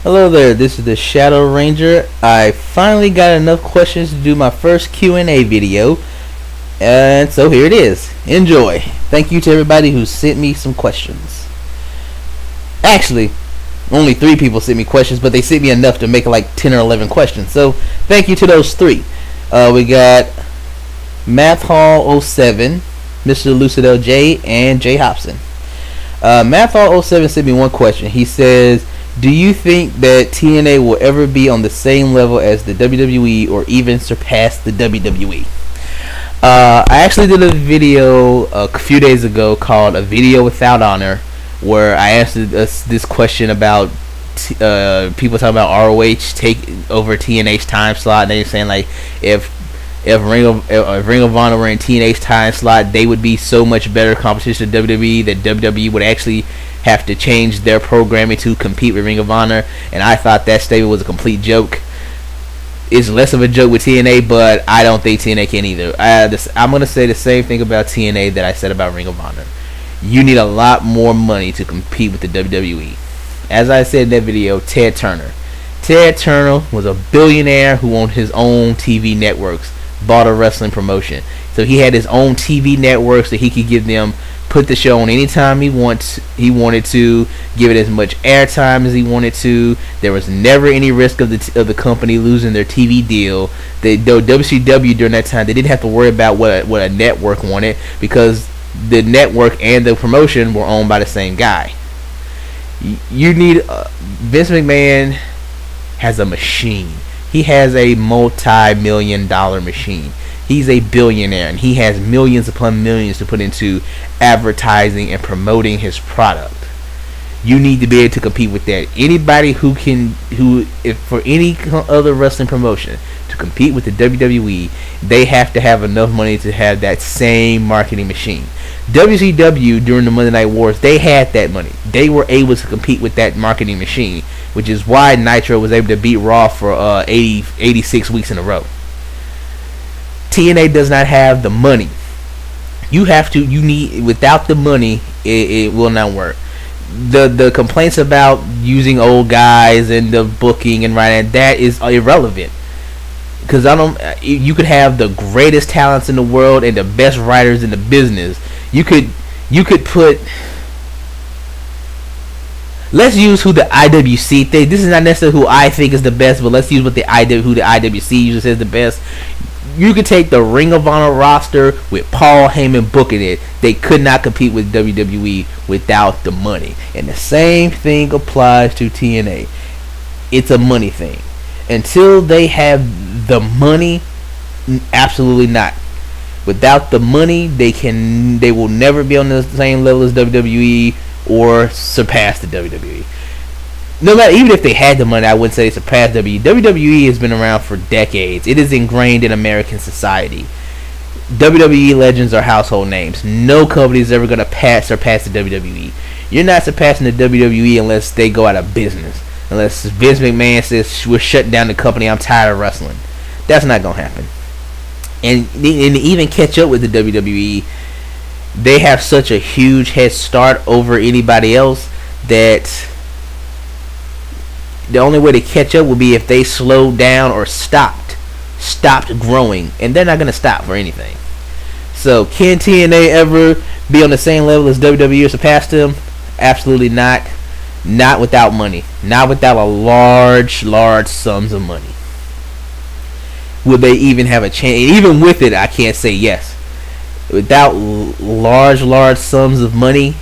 Hello there, this is the Shadow Ranger. I finally got enough questions to do my first Q&A video, and so here it is. Enjoy. Thank you to everybody who sent me some questions. Actually, only 3 people sent me questions, but they sent me enough to make like 10 or 11 questions. So thank you to those 3. We got Math Hall 07, Mr. Lucidel J, and Jay Hobson. Math Hall 07 sent me one question. He says, do you think that TNA will ever be on the same level as the WWE or even surpass the WWE? I actually did a video a few days ago called A Video Without Honor, where I answered this question about people talking about ROH take over TNA's time slot, and they were saying like if Ring of Honor were in TNA's time slot, they would be so much better competition to WWE that WWE would actually have to change their programming to compete with Ring of Honor. And I thought that statement was a complete joke. It's less of a joke with TNA, but I don't think TNA can either. I'm going to say the same thing about TNA that I said about Ring of Honor. You need a lot more money to compete with the WWE. As I said in that video, Ted Turner was a billionaire who owned his own TV networks, bought a wrestling promotion. So he had his own TV networks that he could give them, put the show on anytime he wanted to, give it as much airtime as he wanted to. There was never any risk of the company losing their TV deal. Though WCW during that time, they didn't have to worry about what a network wanted, because the network and the promotion were owned by the same guy. You need Vince McMahon has a machine. He has a multi-million-dollar machine. He's a billionaire, and he has millions upon millions to put into advertising and promoting his product. You need to be able to compete with that. Anybody if for any other wrestling promotion to compete with the WWE, they have to have enough money to have that same marketing machine. WCW during the Monday Night Wars, they had that money. They were able to compete with that marketing machine, which is why Nitro was able to beat Raw for 86 weeks in a row. TNA does not have the money. Without the money, it will not work. The complaints about using old guys and the booking and writing, that is irrelevant. Because you could have the greatest talents in the world and the best writers in the business. You could put, let's use who the IWC think. This is not necessarily who I think is the best, but let's use who the IWC usually says the best. You could take the Ring of Honor roster with Paul Heyman booking it. They could not compete with WWE without the money. And the same thing applies to TNA. It's a money thing. Until they have the money, absolutely not. Without the money, they will never be on the same level as WWE or surpass the WWE. No matter, even if they had the money, I wouldn't say they surpassed WWE. WWE has been around for decades. It is ingrained in American society. WWE legends are household names. No company is ever going to surpass the WWE. You're not surpassing the WWE unless they go out of business. Unless Vince McMahon says, we're shutting down the company, I'm tired of wrestling. That's not going to happen. And even catch up with the WWE, they have such a huge head start over anybody else that the only way to catch up would be if they slowed down or stopped growing, and they're not going to stop for anything. So can TNA ever be on the same level as WWE or surpass them? Absolutely not. Not without money. Not without a large sums of money. Would they even have a chance? Even with it, I can't say yes. Without large sums of money,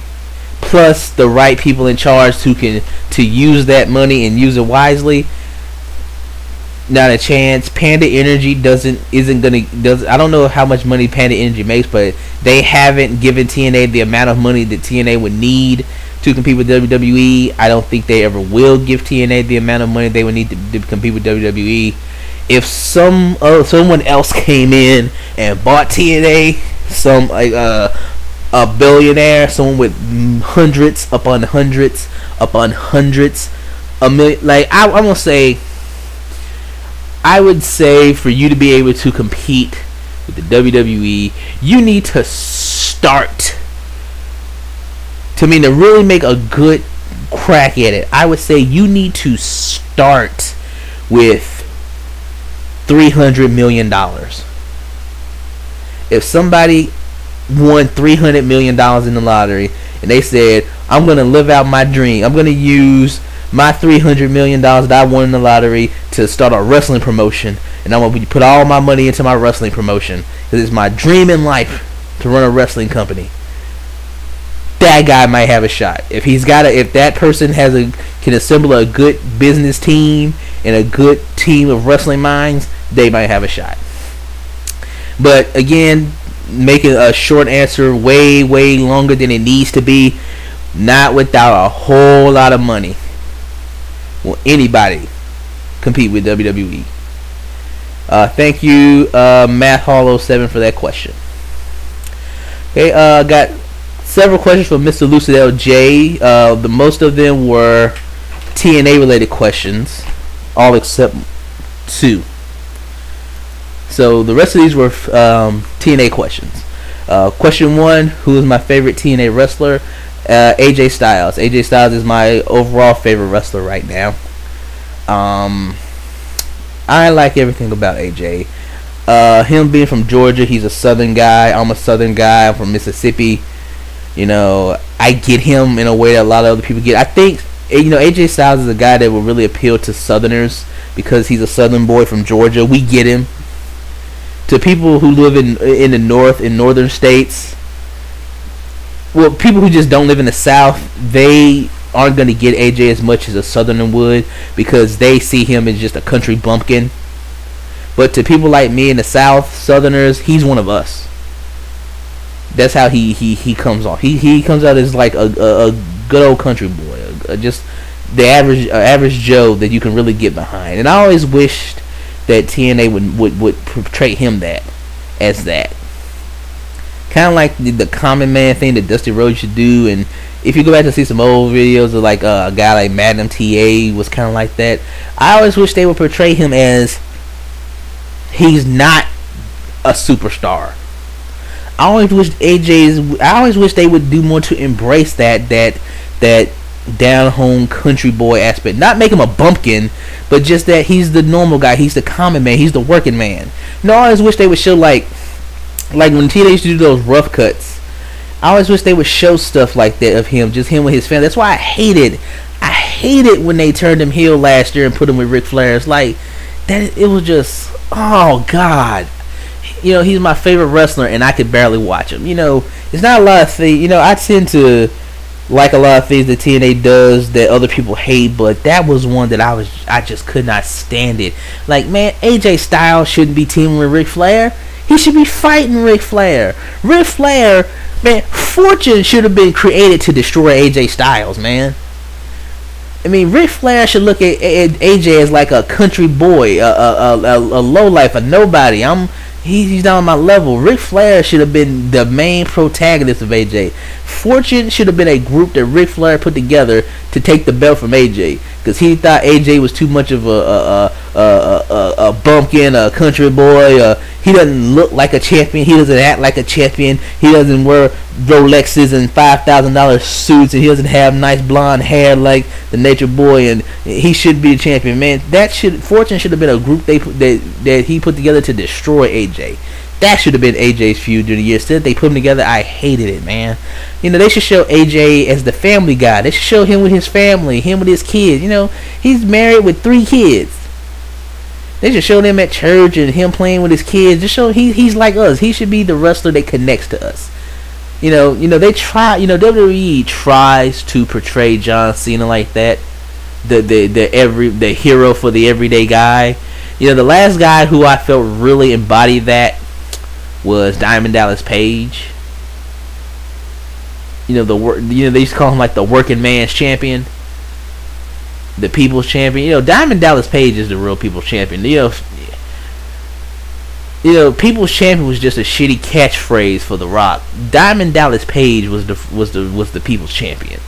plus the right people in charge to use that money and use it wisely, not a chance. Panda Energy I don't know how much money Panda Energy makes, but they haven't given TNA the amount of money that TNA would need to compete with WWE. I don't think they ever will give TNA the amount of money they would need to compete with WWE. If someone else came in and bought TNA, a billionaire, someone with hundreds upon hundreds upon hundreds, a million, like I'm gonna say, I would say for you to be able to compete with the WWE, you need to start to really make a good crack at it, I would say you need to start with $300 million. If somebody won $300 million in the lottery and they said, I'm going to live out my dream, I'm going to use my $300 million that I won in the lottery to start a wrestling promotion, and I'm going to put all my money into my wrestling promotion because it's my dream in life to run a wrestling company, that guy might have a shot. If that person can assemble a good business team and a good team of wrestling minds, they might have a shot. But again, making a short answer way longer than it needs to be, not without a whole lot of money will anybody compete with WWE. Thank you, Matt Hollow 7, for that question. Okay, got several questions from Mr. Lucidel J. The most of them were TNA related questions, all except 2. So the rest of these were TNA questions. Question 1: who is my favorite TNA wrestler? AJ Styles. AJ Styles is my overall favorite wrestler right now. I like everything about AJ. Him being from Georgia, he's a Southern guy. I'm a Southern guy. I'm from Mississippi. You know, I get him in a way that a lot of other people get. I think, you know, AJ Styles is a guy that will really appeal to Southerners because he's a Southern boy from Georgia. We get him. To people who live in the North, in northern states, well, people who just don't live in the South, they aren't going to get AJ as much as a Southerner would because they see him as just a country bumpkin. But to people like me in the South, Southerners, he's one of us. That's how he comes off. He comes out as like a good old country boy, just the average Joe that you can really get behind. And I always wished that TNA would portray him as that. Kind of like the common man thing that Dusty Rhodes should do. And if you go back to see some old videos of like a guy like Magnum TA was kind of like that. I always wish they would portray him as he's not a superstar. I always wish they would do more to embrace that down home country boy aspect. Not make him a bumpkin, but just that he's the normal guy, he's the common man, he's the working man. No, I always wish they would show like when TNA used to do those rough cuts. I always wish they would show stuff like that of him, just him with his family. That's why I hated when they turned him heel last year and put him with Ric Flair. It's like that. It was just, oh God. You know, he's my favorite wrestler and I could barely watch him. You know, it's not a lot of things. You know, I tend to like a lot of things that TNA does that other people hate, but that was one that I just could not stand it. Like, man, AJ Styles shouldn't be teaming with Ric Flair. He should be fighting Ric Flair. Ric Flair, man, Fortune should have been created to destroy AJ Styles, man. I mean, Ric Flair should look at AJ as like a country boy, a lowlife, a nobody. He's not on my level. Ric Flair should have been the main protagonist of AJ. Fortune should have been a group that Ric Flair put together to take the belt from AJ, because he thought AJ was too much of a bumpkin, a country boy. He doesn't look like a champion. He doesn't act like a champion. He doesn't wear Rolexes and $5,000 suits, and he doesn't have nice blonde hair like the Nature Boy. And he should be a champion, man. Fortune should have been a group that he put together to destroy AJ. That should have been AJ's feud during the year. Instead, they put him together. I hated it, man. You know, they should show AJ as the family guy. They should show him with his family, him with his kids. You know, he's married with 3 kids. They should show them at church and him playing with his kids. Just show he's like us. He should be the wrestler that connects to us. You know, they try. You know, WWE tries to portray John Cena like that, the hero for the everyday guy. You know, the last guy who I felt really embodied that was Diamond Dallas Page. You know, they used to call him like the working man's champion, the people's champion. You know, Diamond Dallas Page is the real people's champion. You know, people's champion was just a shitty catchphrase for The Rock. Diamond Dallas Page was the people's champion.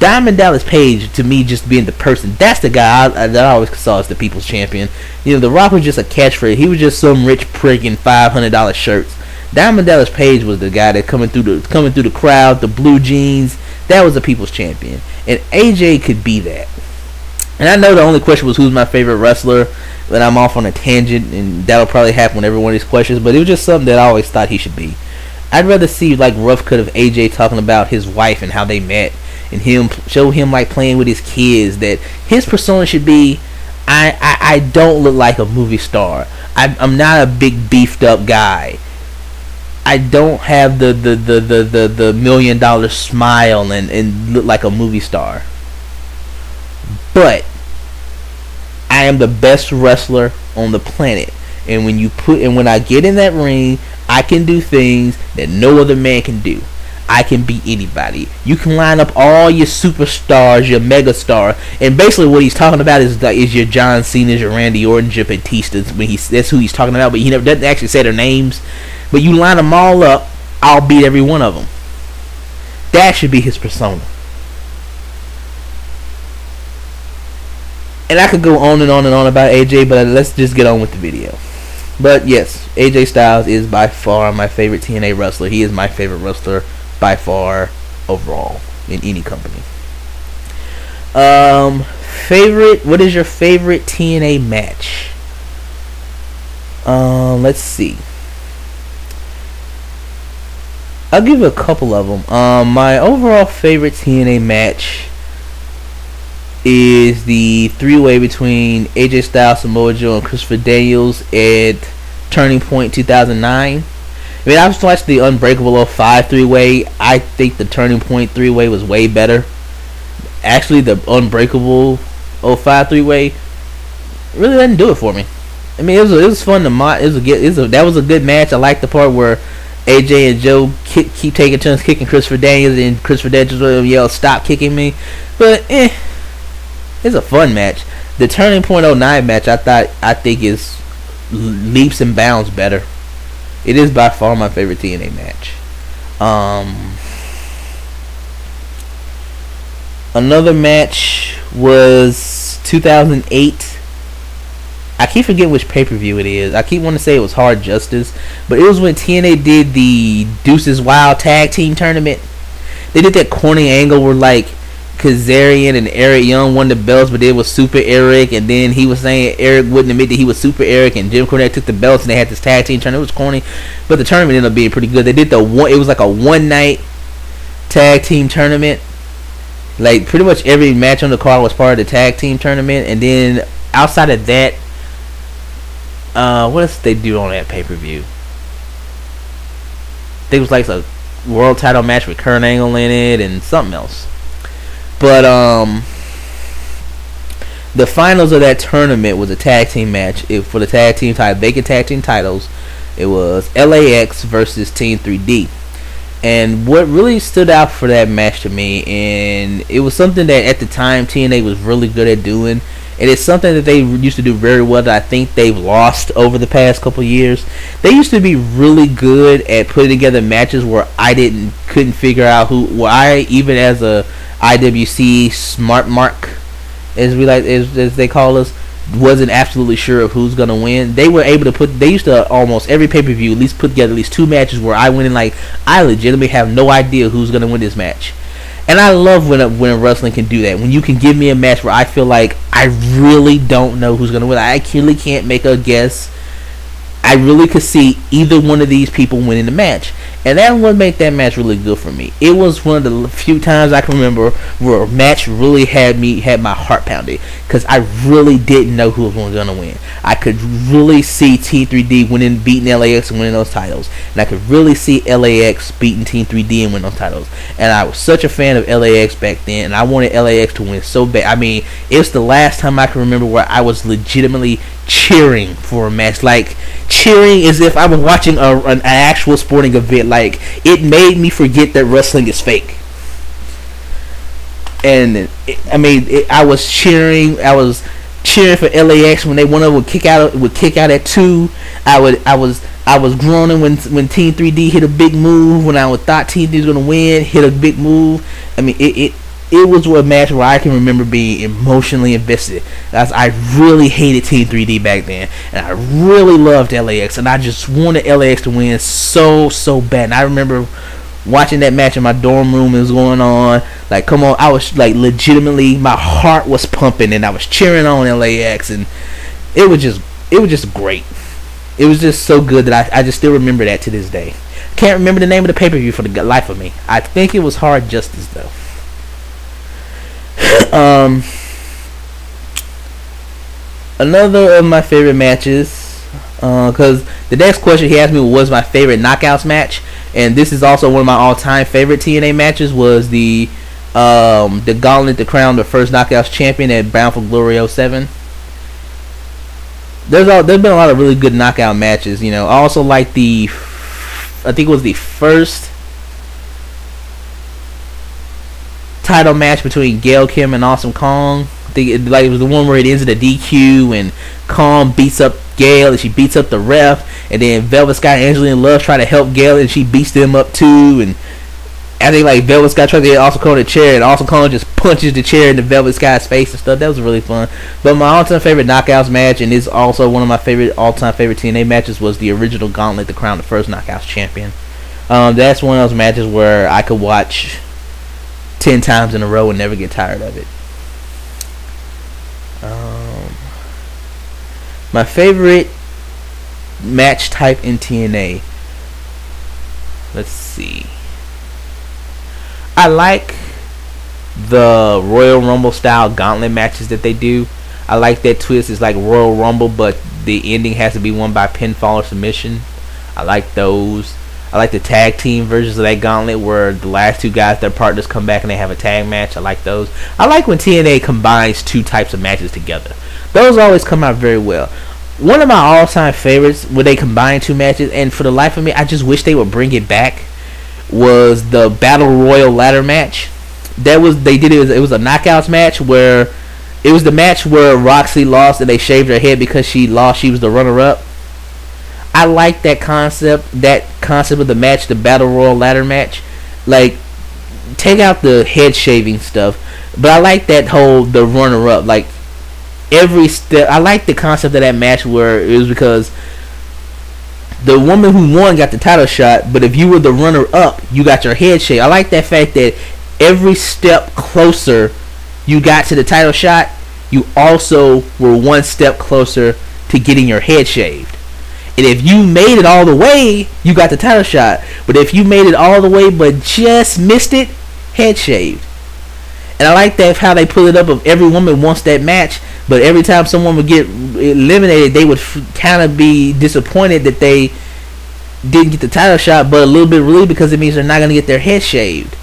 Diamond Dallas Page, to me, just being the person, that's the guy that I always saw as the people's champion. You know, The Rock was just a catchphrase. He was just some rich prick in $500 shirts. Diamond Dallas Page was the guy that coming through the crowd, the blue jeans, That was the people's champion, and AJ could be that. And I know the only question was who's my favorite wrestler, but I'm off on a tangent, and that'll probably happen with every one of these questions, but it was just something that I always thought he should be. I'd rather see like rough cut of AJ talking about his wife and how they met, and show him like playing with his kids, that his persona should be, I don't look like a movie star. I'm not a big beefed up guy. I don't have the $1 million smile and look like a movie star. But I am the best wrestler on the planet, and when I get in that ring, I can do things that no other man can do. I can beat anybody. You can line up all your superstars, your megastar, and basically what he's talking about is your John Cena's, your Randy Orton's, your Batista's. That's who he's talking about, but he never doesn't actually say their names. But you line them all up, I'll beat every one of them. That should be his persona. And I could go on and on and on about AJ, but let's just get on with the video. But yes, AJ Styles is by far my favorite TNA wrestler. He is my favorite wrestler by far overall in any company. What is your favorite TNA match? Let's see. I'll give you a couple of them. My overall favorite TNA match is the three-way between AJ Styles, Samoa Joe, and Christopher Daniels at Turning Point 2009. I mean, I was watching the Unbreakable 05 three-way. I think the Turning Point three-way was way better. Actually, the Unbreakable 05 three-way really didn't do it for me. I mean, it was fun to that was a good match. I liked the part where AJ and Joe keep taking turns kicking Christopher Daniels, and Christopher Daniels will yell, "Stop kicking me!" But it's a fun match. The Turning Point 09 match, I think is leaps and bounds better. It is by far my favorite TNA match. Another match was 2008. I keep forgetting which pay-per-view it is. I keep wanting to say it was Hard Justice, but it was when TNA did the Deuces Wild Tag Team Tournament. They did that corny angle where like Kazarian and Eric Young won the belts, but it was Super Eric, and then he was saying Eric wouldn't admit that he was Super Eric, and Jim Cornette took the belts, and they had this tag team tournament. It was corny, but the tournament ended up being pretty good. They did it was like a one-night tag team tournament. Like pretty much every match on the card was part of the tag team tournament, and then outside of that, what else did they do on that pay-per-view? I think it was like a world title match with Kurt Angle in it and something else. But the finals of that tournament was a tag team match for the tag team title, vacant tag team titles. It was LAX versus Team 3D. And what really stood out for that match to me, and it was something that at the time TNA was really good at doing, and it's something that they used to do very well that I think they've lost over the past couple years. They used to be really good at putting together matches where couldn't figure out even as a IWC smart mark, as they call us, wasn't absolutely sure of who's gonna win. They were able to they used to almost every pay-per-view at least put together at least two matches where I went in like I legitimately have no idea who's gonna win this match. And I love when wrestling can do that. When you can give me a match where I feel like I really don't know who's gonna win. I really can't make a guess. I really could see either one of these people winning the match. And that would make that match really good for me. It was one of the few times I can remember where a match really had my heart pounded, because I really didn't know who was going to win. I could really see T3D beating LAX and winning those titles. And I could really see LAX beating Team 3D and winning those titles. And I was such a fan of LAX back then, and I wanted LAX to win so bad. I mean, it's the last time I can remember where I was legitimately cheering for a match. Like, cheering as if I was watching an actual sporting event. Like, it made me forget that wrestling is fake. And I was cheering for LAX when they went over, would kick out at 2. I was groaning when Team 3D hit a big move, when I thought Team 3D was gonna win, hit a big move. I mean, it was a match where I can remember being emotionally invested. I really hated Team 3D back then, and I really loved LAX, and I just wanted LAX to win so bad. And I remember watching that match in my dorm room is going on. Like, come on, I was like legitimately, my heart was pumping, and I was cheering on LAX, and it was just great. It was just so good that I just still remember that to this day. Can't remember the name of the pay-per-view for the life of me. I think it was Hard Justice though. Another of my favorite matches, because the next question he asked me was my favorite knockouts match, and this is also one of my all-time favorite TNA matches. Was the Gauntlet to crown the first Knockouts champion at Bound for Glory 07. There's been a lot of really good knockout matches. You know, I also like I think it was the first title match between Gail Kim and Awesome Kong. I think it was the one where it ends in a DQ and Kong beats up Gail and she beats up the ref, and then Velvet Sky and Angelina Love try to help Gail and she beats them up too, and I think like Velvet Sky tries to get Awesome Kong in a chair and Awesome Kong just punches the chair into Velvet Sky's face and stuff. That was really fun. But my all-time favorite knockouts match, and it's also one of my all-time favorite TNA matches, was the original Gauntlet to crown the first Knockouts champion. That's one of those matches where I could watch 10 times in a row and never get tired of it. My favorite match type in TNA. Let's see. I like the Royal Rumble style gauntlet matches that they do. I like that twist. It's like Royal Rumble, but the ending has to be won by pinfall or submission. I like those. I like the tag team versions of that gauntlet where the last two guys, their partners, come back and they have a tag match. I like those. I like when TNA combines two types of matches together. Those always come out very well. One of my all-time favorites when they combine two matches, and for the life of me, I just wish they would bring it back, was the Battle Royal ladder match. It was a knockouts match where it was the match where Roxy lost and they shaved her head because she lost. She was the runner-up. I like that concept of the match, the Battle Royal ladder match. Like, take out the head shaving stuff, but I like that the runner-up. Like, every step, I like the concept of that match where it was because the woman who won got the title shot, but if you were the runner-up, you got your head shaved. I like that fact that every step closer you got to the title shot, you also were one step closer to getting your head shaved. And if you made it all the way, you got the title shot. But if you made it all the way but just missed it, head shaved. And I like that how they pull it up of every woman wants that match, but every time someone would get eliminated, they would kind of be disappointed that they didn't get the title shot, but a little bit relieved because it means they're not going to get their head shaved.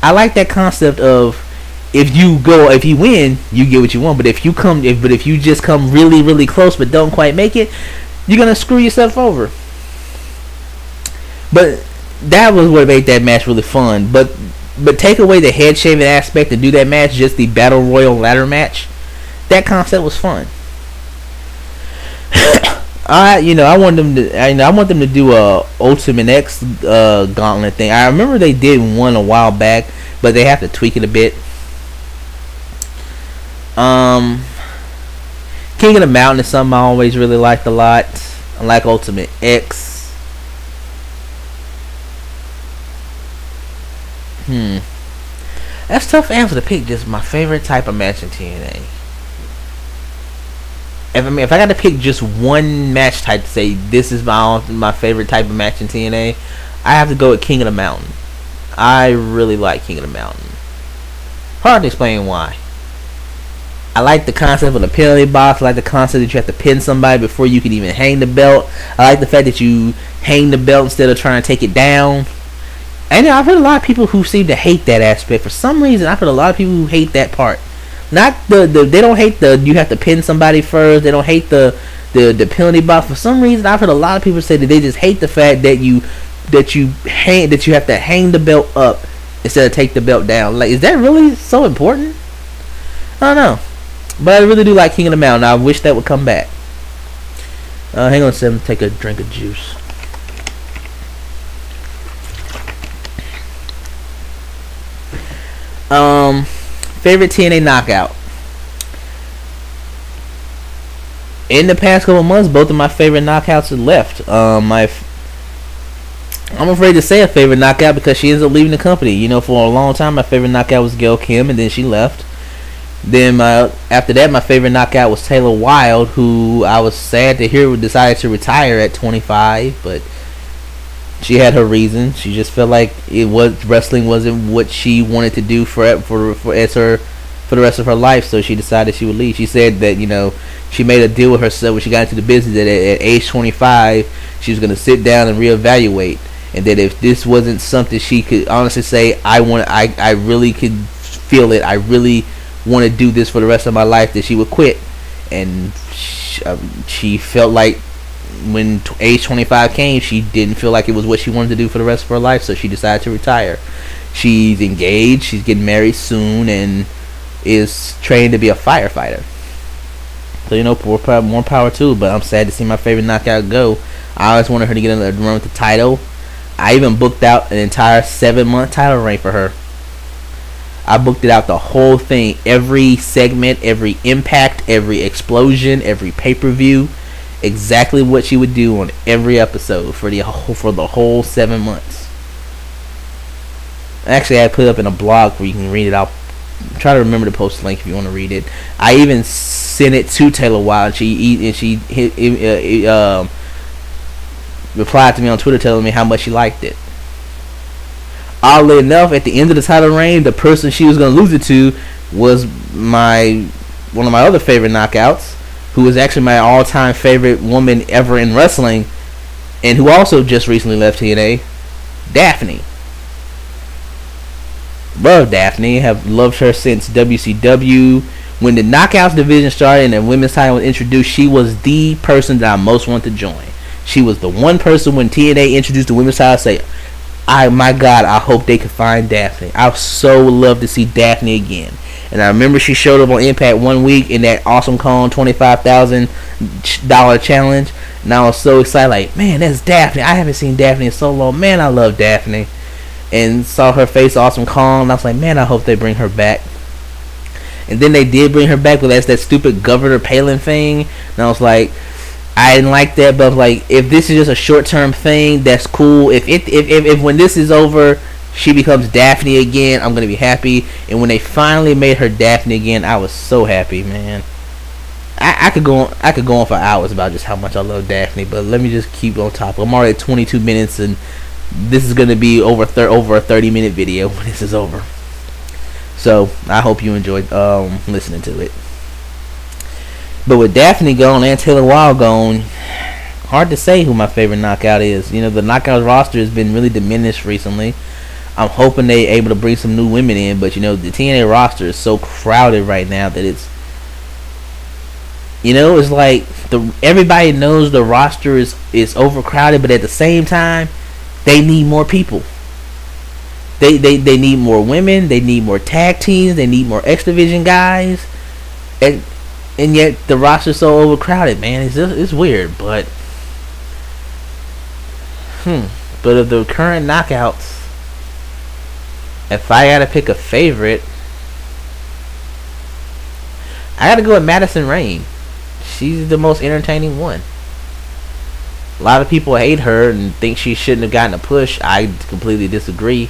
I like that concept of if you win, you get what you want, but if you just come really, really close but don't quite make it, you're going to screw yourself over. But that was what made that match really fun. But take away the head shaving aspect and do that match, just the Battle Royal ladder match. That concept was fun. I want them to do a Ultimate X gauntlet thing. I remember they did one a while back, but they have to tweak it a bit. King of the Mountain is something I always really liked a lot. I like Ultimate X. That's tough answer to pick. Just my favorite type of match in TNA. If I got to pick just one match type to say this is my favorite type of match in TNA, I have to go with King of the Mountain. I really like King of the Mountain. Hard to explain why. I like the concept of the penalty box. I like the concept that you have to pin somebody before you can even hang the belt. I like the fact that you hang the belt instead of trying to take it down. And I've heard a lot of people who seem to hate that aspect. For some reason, I've heard a lot of people who hate that part. Not they don't hate you have to pin somebody first. They don't hate the penalty box. For some reason, I've heard a lot of people say that they just hate the fact that you have to hang the belt up instead of take the belt down. Like, is that really so important? I don't know. But I really do like King of the Mountain. I wish that would come back. Hang on a second. Take a drink of juice. Favorite TNA knockout. In the past couple months, both of my favorite knockouts have left. I'm afraid to say a favorite knockout because she ends up leaving the company. You know, for a long time, my favorite knockout was Gail Kim, and then she left. Then after that, my favorite knockout was Taylor Wilde, who I was sad to hear decided to retire at 25, but she had her reasons. She just felt like wrestling wasn't what she wanted to do for the rest of her life, so she decided she would leave. She said that, you know, she made a deal with herself when she got into the business that at age 25 she was going to sit down and reevaluate, and that if this wasn't something she could honestly say, I really could feel it, I really want to do this for the rest of my life, that she would quit. And she felt like when age 25 came, she didn't feel like it was what she wanted to do for the rest of her life, so she decided to retire. She's engaged, she's getting married soon, and is trained to be a firefighter. So, you know, more power to her, but I'm sad to see my favorite knockout go. I always wanted her to get another run with the title. I even booked out an entire 7-month title reign for her. I booked it out, the whole thing, every segment, every impact, every explosion, every pay-per-view, exactly what she would do on every episode for the whole 7 months. Actually, I put it up in a blog where you can read it. I'll try to remember to post the link if you want to read it. I even sent it to Taylor Wilde, and she replied to me on Twitter telling me how much she liked it. Oddly enough, at the end of the title reign, the person she was going to lose it to was one of my other favorite knockouts, who was actually my all-time favorite woman ever in wrestling, and who also just recently left TNA, Daphne. Love Daphne, have loved her since WCW. When the Knockouts division started and the women's title was introduced, she was the person that I most wanted to join. She was the one person when TNA introduced the women's title, say, my God, I hope they could find Daphne. I so love to see Daphne again. And I remember she showed up on Impact one week in that Awesome Kong $25,000 challenge, and I was so excited, like, man, that's Daphne. I haven't seen Daphne in so long. Man, I love Daphne. And saw her face Awesome Kong, and I was like, man, I hope they bring her back. And then they did bring her back, but that's that stupid Governor Palin thing. And I was like, I didn't like that, but like, if this is just a short-term thing, that's cool. If when this is over, she becomes Daphne again, I'm gonna be happy. And when they finally made her Daphne again, I was so happy, man. I could go on for hours about just how much I love Daphne, but let me just keep on top. I'm already at 22 minutes, and this is gonna be over a 30-minute video when this is over. So I hope you enjoyed listening to it. But with Daphne gone and Taylor Wilde gone, hard to say who my favorite knockout is. You know, the Knockouts roster has been really diminished recently. I'm hoping they're able to bring some new women in, but you know, the TNA roster is so crowded right now that it's, you know, it's like everybody knows the roster is overcrowded, but at the same time, they need more people. They need more women. They need more tag teams. They need more X Division guys, and yet the roster's so overcrowded, man. It's weird, but But of the current knockouts, if I gotta pick a favorite, I gotta go with Madison Rayne. She's the most entertaining one. A lot of people hate her and think she shouldn't have gotten a push. I completely disagree.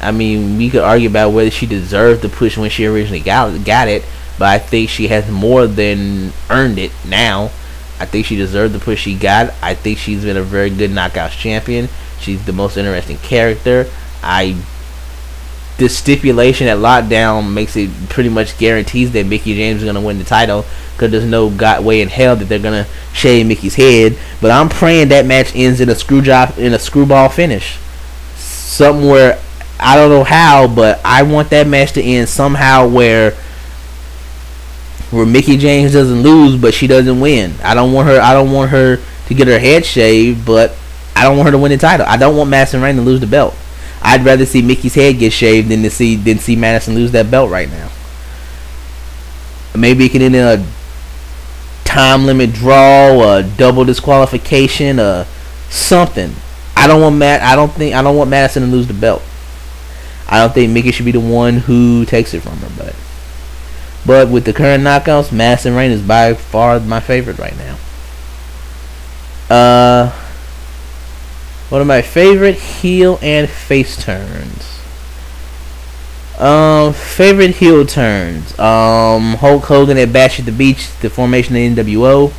I mean, we could argue about whether she deserved the push when she originally got it, but I think she has more than earned it now. I think she deserved the push she got. I think she's been a very good Knockouts champion. She's the most interesting character. This stipulation at Lockdown makes it pretty much guarantees that Mickie James is going to win the title, because there's no way in hell that they're going to shave Mickie's head. But I'm praying that match ends in a screwball finish. Somewhere, I don't know how, but I want that match to end somehow where Mickie James doesn't lose, but she doesn't win. I don't want her to get her head shaved, but I don't want her to win the title. I don't want Madison Rayne to lose the belt. I'd rather see Mickie's head get shaved than see Madison lose that belt right now. Maybe it can end in a time limit draw, a double disqualification, something. I don't want Madison to lose the belt. I don't think Mickie should be the one who takes it from her, but with the current knockouts, Madison Rayne is by far my favorite right now. One of my favorite heel and face turns. Favorite heel turns. Hulk Hogan at Bash at the Beach, the formation of NWO.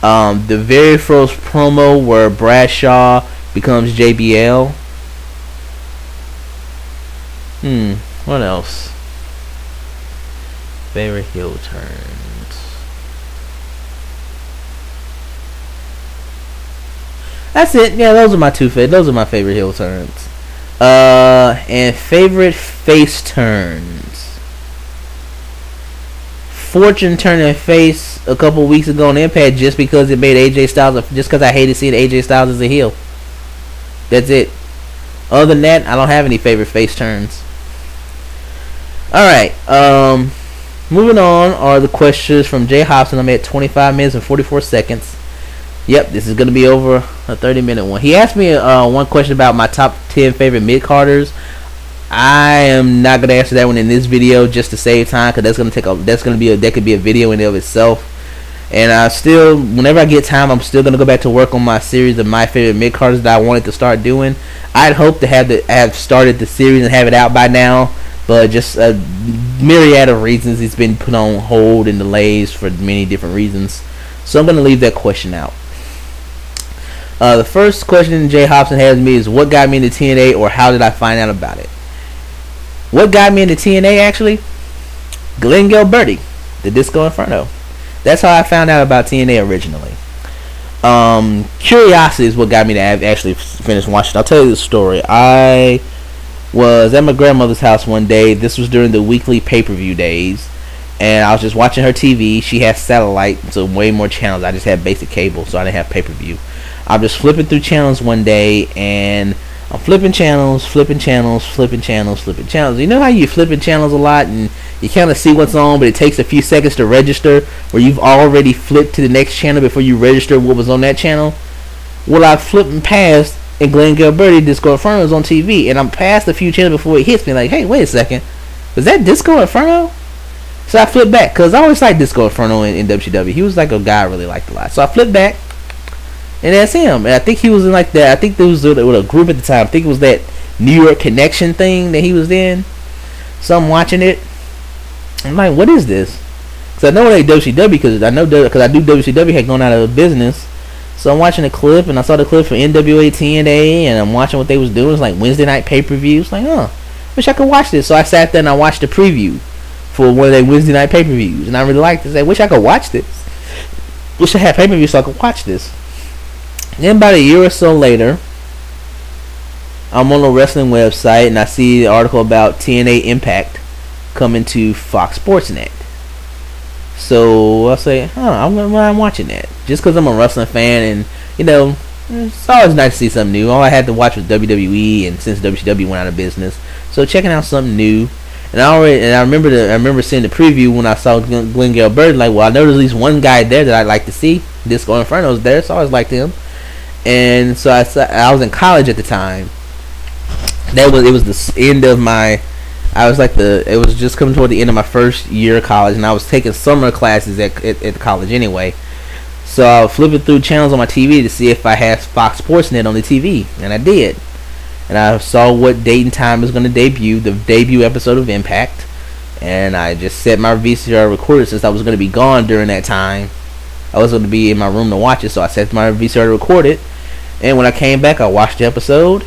The very first promo where Bradshaw becomes JBL. What else? Favorite heel turns. That's it. Yeah, those are my those are my favorite heel turns. And favorite face turns. Fortune turning face a couple weeks ago on Impact just because it made AJ Styles, just because I hated seeing AJ Styles as a heel. That's it. Other than that, I don't have any favorite face turns. Alright, moving on are the questions from Jay Hobson. I'm at 25 minutes and 44 seconds. Yep, this is going to be over a 30-minute one. He asked me one question about my top 10 favorite mid-carders. I am not going to answer that one in this video just to save time, because that could be a video in and of itself. And whenever I get time, I'm still going to go back to work on my series of my favorite mid-carders that I wanted to start doing. I'd hope to have started the series and have it out by now, but just a myriad of reasons it's been put on hold and delays for many different reasons. So I'm going to leave that question out. The first question Jay Hobson has me is, what got me into TNA, or how did I find out about it? What got me into TNA, actually? Glenn Gilberti, the Disco Inferno. That's how I found out about TNA originally. Curiosity is what got me to actually finish watching. I'll tell you the story. I was at my grandmother's house one day. This was during the weekly pay-per-view days, and I was just watching her TV. She has satellite, so way more channels. I just had basic cable, so I didn't have pay-per-view. I'm just flipping through channels one day, and I'm flipping channels. You know how you flipping channels a lot, and you kind of see what's on, but it takes a few seconds to register, where you've already flipped to the next channel before you register what was on that channel? Well, I flipping past, and Glenn Gilberti, Disco Inferno, is on TV, and I'm past a few channels before it hits me, like, hey, wait a second, was that Disco Inferno? So I flipped back, because I always liked Disco Inferno in WCW. He was like a guy I really liked a lot. So I flipped back, and that's him. And I think he was in like that. I think there was with a group at the time. I think it was that New York Connection thing that he was in. So I'm watching it. I'm like, what is this? Because I know it ain't WCW, because I knew WCW had gone out of business. So I'm watching the clip, and I saw the clip for NWA TNA, and I'm watching what they was doing. It's like Wednesday night pay-per-views. Like, wish I could watch this. So I sat there and I watched the preview for one of their Wednesday night pay-per-views, and I really liked it. I wish I could watch this. Wish I had pay-per-view so I could watch this. Then about a year or so later, I'm on a wrestling website, and I see an article about TNA Impact coming to Fox Sports Net. So I say, I'm watching that. Just because I'm a wrestling fan, and, you know, it's always nice to see something new. All I had to watch was WWE, and since WCW went out of business. So checking out something new. And I remember seeing the preview when I saw Glenn Gilberti. Like, well, I know there's at least one guy there that I'd like to see. Disco Inferno's there, so I always liked him. And so I was in college at the time. It was the end of my. It was just coming toward the end of my first year of college, and I was taking summer classes at college anyway. So I was flipping through channels on my TV to see if I had Fox Sports Net on the TV, and I did. And I saw what date and time was going to debut, the debut episode of Impact. And I just set my VCR recorder, since I was going to be gone during that time. I was going to be in my room to watch it, so I set my VCR to record it. And when I came back, I watched the episode,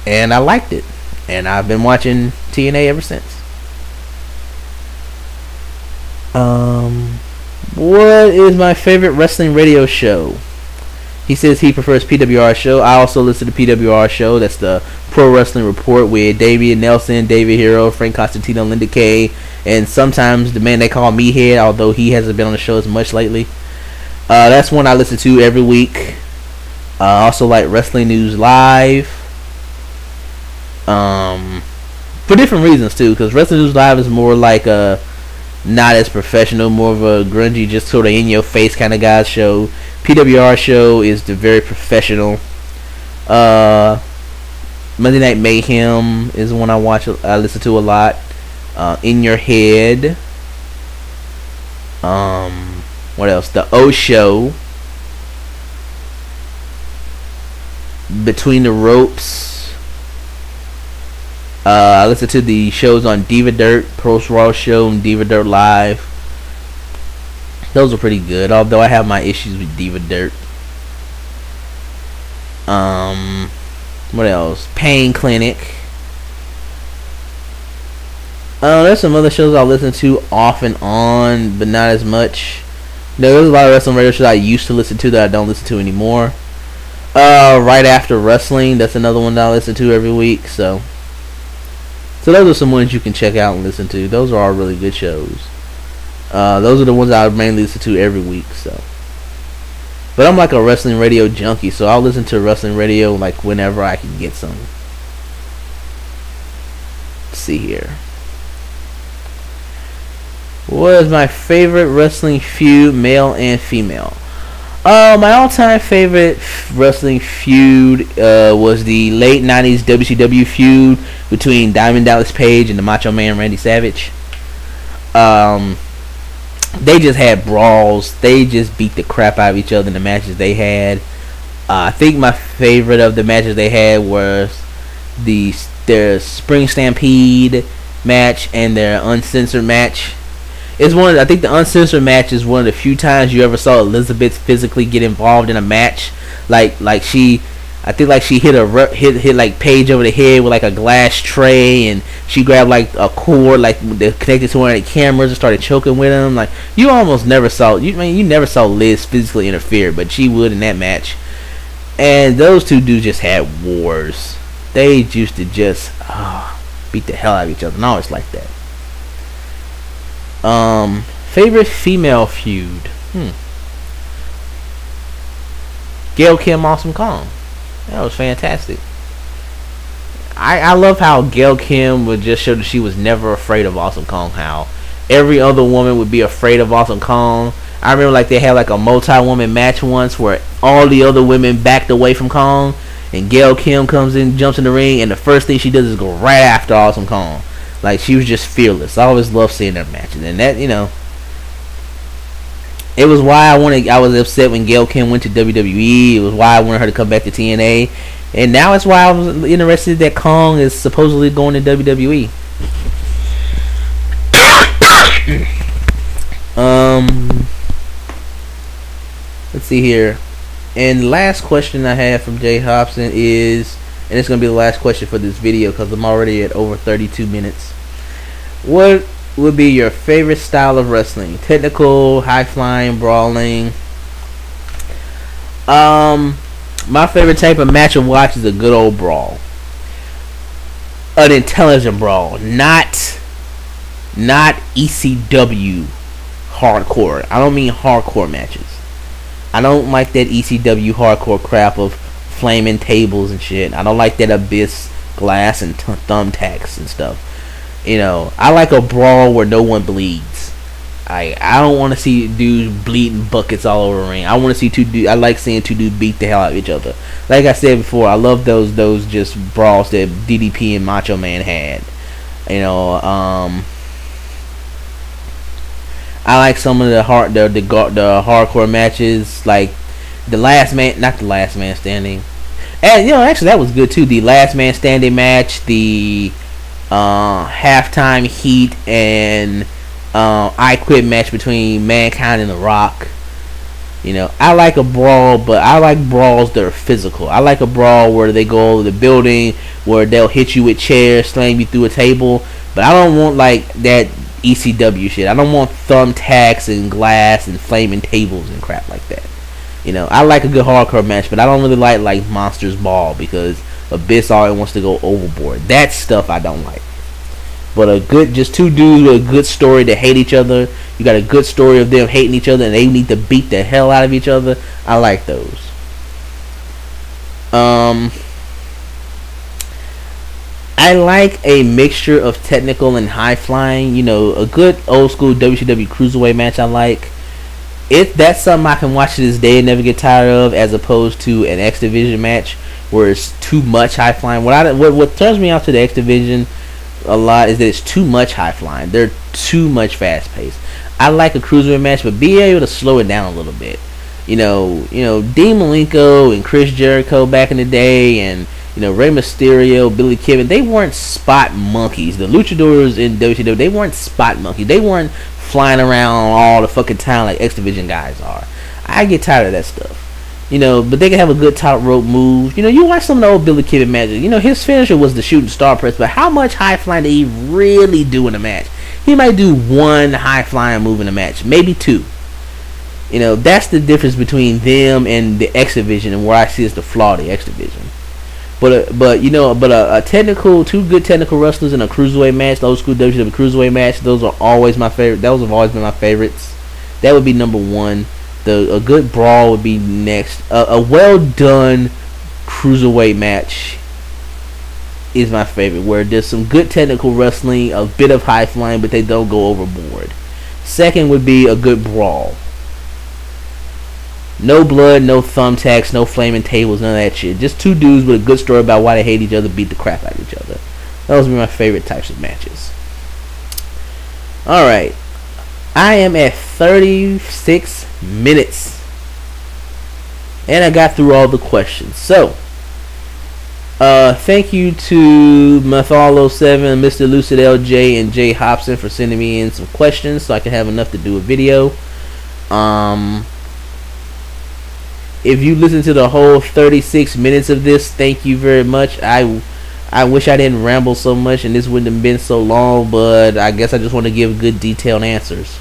and I liked it. And I've been watching TNA ever since. What is my favorite wrestling radio show? He says he prefers PWR show. I also listen to PWR show. That's the Pro Wrestling Report with Damian Nelson, David Hero, Frank Constantino, Linda Kay, and sometimes the man they call Meathead, although he hasn't been on the show as much lately. That's one I listen to every week. I also like Wrestling News Live. For different reasons too, because Wrestling News Live is more like a not as professional, more of a grungy, just sort of in your face kind of guy's show. PWR show is the very professional. Monday Night Mayhem is one I listen to a lot. In Your Head. What else? The O Show. Between the Ropes. I listen to the shows on Diva Dirt, Post Raw Show, and Diva Dirt Live. Those are pretty good, although I have my issues with Diva Dirt. What else? Pain Clinic. There's some other shows I listen to off and on, but not as much. There's a lot of wrestling radio shows I used to listen to that I don't listen to anymore. Right After Wrestling, that's another one that I listen to every week. So those are some ones you can check out and listen to. Those are all really good shows. Those are the ones I mainly listen to every week. So, but I'm like a wrestling radio junkie, so I'll listen to wrestling radio like whenever I can get some. Let's see here. What is my favorite wrestling feud, male and female? My all-time favorite wrestling feud was the late 90s WCW feud between Diamond Dallas Page and the Macho Man Randy Savage. They just had brawls. They just beat the crap out of each other in the matches they had. I think my favorite of the matches they had was their Spring Stampede match and their Uncensored match. I think the Uncensored match is one of the few times you ever saw Elizabeth physically get involved in a match. Like she hit like Paige over the head with like a glass tray, and she grabbed like a cord like connected to one of the cameras and started choking with him. Like you never saw Liz physically interfere, but she would in that match. And those two dudes just had wars. They used to just beat the hell out of each other, and I always like that. Favorite female feud? Gail Kim, Awesome Kong. That was fantastic. I love how Gail Kim would just show that she was never afraid of Awesome Kong. How every other woman would be afraid of Awesome Kong. I remember like they had like a multi-woman match once where all the other women backed away from Kong, and Gail Kim comes in, jumps in the ring, and the first thing she does is go right after Awesome Kong. Like she was just fearless. I always loved seeing their matches, and that it was why I was upset when Gail Kim went to WWE. It was why I wanted her to come back to TNA, and now it's why I was interested that Kong is supposedly going to WWE. Let's see here, and last question I have from Jay Hobson is, and it's gonna be the last question for this video because I'm already at over 32 minutes. What would be your favorite style of wrestling? Technical, high flying, brawling? My favorite type of match to watch is a good old brawl. An intelligent brawl, not ECW hardcore. I don't mean hardcore matches. I don't like that ECW hardcore crap of flaming tables and shit. I don't like that abyss glass and thumbtacks and stuff. I like a brawl where no one bleeds. I don't want to see dudes bleeding buckets all over the ring. I want to see two dudes. I like seeing two dudes beat the hell out of each other. Like I said before, I love those just brawls that DDP and Macho Man had. I like some of the hardcore matches, like not the Last Man Standing. And actually that was good too. The Last Man Standing match, the halftime heat and I Quit match between Mankind and The Rock. I like a brawl, but I like brawls that are physical. I like a brawl where they go over the building, where they'll hit you with chairs, slam you through a table. But I don't want like that ECW shit. I don't want thumbtacks and glass and flaming tables and crap like that. I like a good hardcore match, but I don't really like Monsters Ball because Abyss always wants to go overboard. That stuff I don't like. But just two dudes with a good story that hate each other. You got a good story of them hating each other and they need to beat the hell out of each other. I like those. I like a mixture of technical and high flying. A good old school WCW Cruiserweight match I like. If that's something I can watch to this day and never get tired of, as opposed to an X Division match where it's too much high flying. What turns me off to the X Division a lot is that it's too much high flying. They're too much fast paced. I like a Cruiserweight match, but be able to slow it down a little bit. Dean Malenko and Chris Jericho back in the day, and Rey Mysterio, Billy Kidman, they weren't spot monkeys. The luchadors in WCW, they weren't spot monkeys. They weren't flying around all the fucking time like X Division guys are. I get tired of that stuff. But they can have a good top rope move. You watch some of the old Billy Kidman matches. His finisher was the shooting star press, but how much high flying did he really do in a match? He might do one high flying move in a match, maybe two. That's the difference between them and the X Division, and where I see is the flaw of the X Division. But a technical, two good technical wrestlers in a cruiserweight match, the old school WCW cruiserweight match, those are always my favorite. Those have always been my favorites. That would be number one. A good brawl would be next. A well done cruiserweight match is my favorite, where there's some good technical wrestling, a bit of high flying, but they don't go overboard. Second would be a good brawl. No blood, no thumbtacks, no flaming tables, none of that shit. Just two dudes with a good story about why they hate each other, beat the crap out of each other. Those would be my favorite types of matches. Alright. I am at 36 minutes. And I got through all the questions. So, thank you to Mathalo7, Mr. Lucid LJ, and Jay Hobson for sending me in some questions so I can have enough to do a video. If you listen to the whole 36 minutes of this, thank you very much. I wish I didn't ramble so much and this wouldn't have been so long, but I guess I just want to give good detailed answers.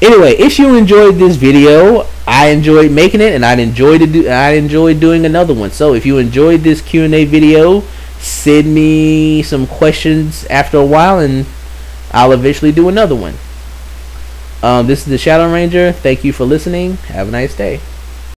Anyway, if you enjoyed this video, I enjoyed making it, and I enjoyed doing another one. So if you enjoyed this Q&A video, send me some questions after a while, and I'll eventually do another one. This is the Shadow Ranger. Thank you for listening. Have a nice day.